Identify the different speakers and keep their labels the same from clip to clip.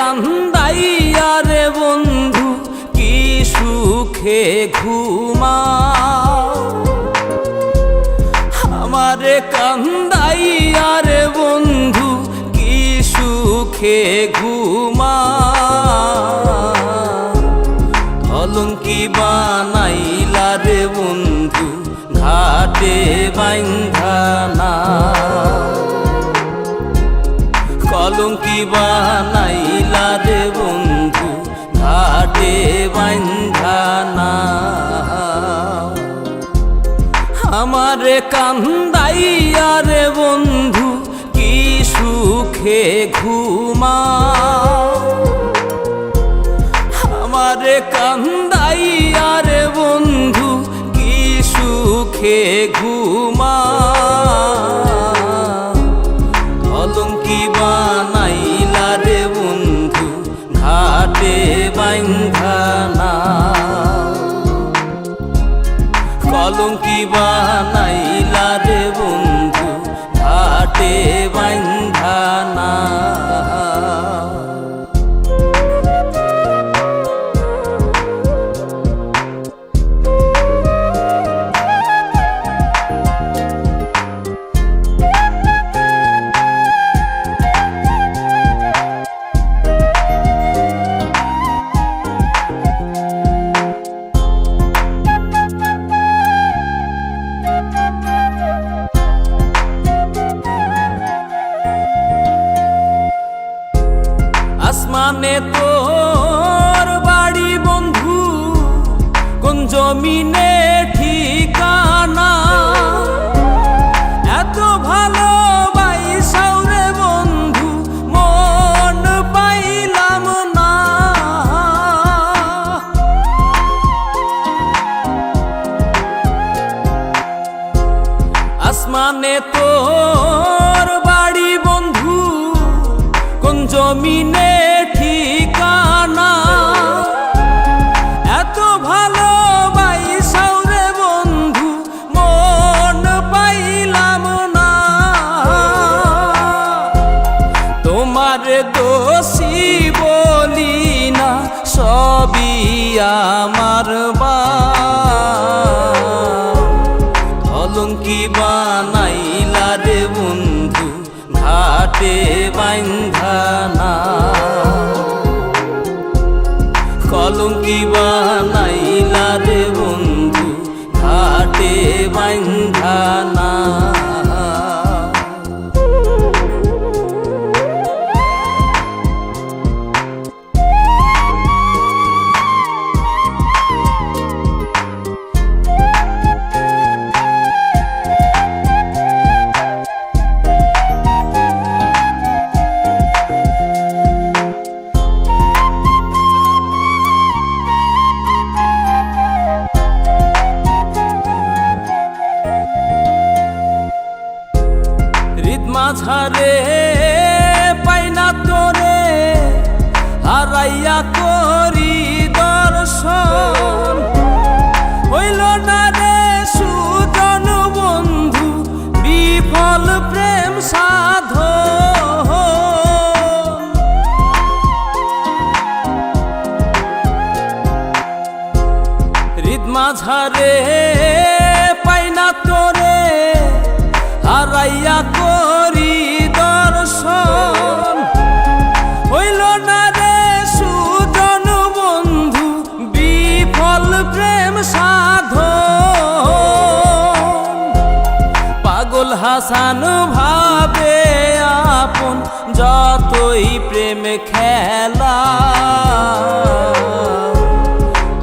Speaker 1: কান্দাইয়া রে বন্ধু কি সুখে ঘুমাও, আমারে কান্দাইয়া রে বন্ধু কি সুখে ঘুমাও। কলঙ্কি বানাইলা রে বন্ধু ঘাটে বাইন্ধা না, কলঙ্কি বানাইলা রে বন্ধু ঘাটে বাইন্ধা না। আমারে কান্দাইয়া রে বন্ধু কি সুখে ঘুমাও, আমারে কান্দাইয়া রে বন্ধু কি সুখে ঘুমাও। কলঙ্কি বানাইলা রে বন্ধু ঘাটে বাইন্ধা না, কলঙ্কি বানাইলা রে বন্ধু ঘাটে বাইন্ধা না। আসমানে তোর বাড়ি বন্ধু, কোন জমিনে ঠিকানা, এত ভালোবাসাও রে বন্ধু মন পাইলাম না। আসমানে তোর বাড়ি বন্ধু, কোন জমিনে ঠিকানা, এত ভালোবাসাও রে বন্ধু মন পাইলাম না। তোমার দোষী বলি না, সবই আমার কলঙ্কি বানাইলা রে বন্ধু ঘাটে বাইন্ধা না, কলঙ্কি বানাইলা রে বন্ধু ঘাটে বাইন্ধা না। মাঝারে পাই না তোরে হারাইয়া করি দর্শন, হইল না রে সুজন বন্ধু বিফল প্রেম সাধন। হৃদ মাঝারে পাই না তোরে হারাইয়া করি দর্শন, হইল না রে সুজন বন্ধু বিফল প্রেম সাধন। পাগল হাসান ভাবে আপন যতই প্রেম খেলা,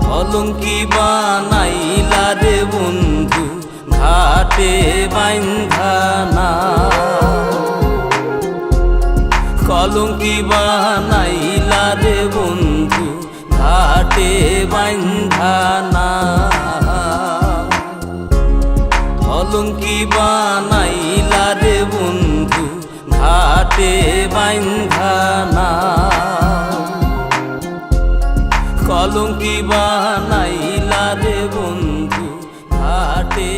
Speaker 1: কলঙ্কি বানাইলা রে বন্ধু ঘাটে বাইন্ধা না, কলঙ্কি বানাইলা রে বন্ধু ঘাটে বাইন্ধা না, কলঙ্কি বানাইলা রে বন্ধু ঘাটে বাইন্ধা না, কলঙ্কি বানাইলা রে বন্ধু ঘাটে।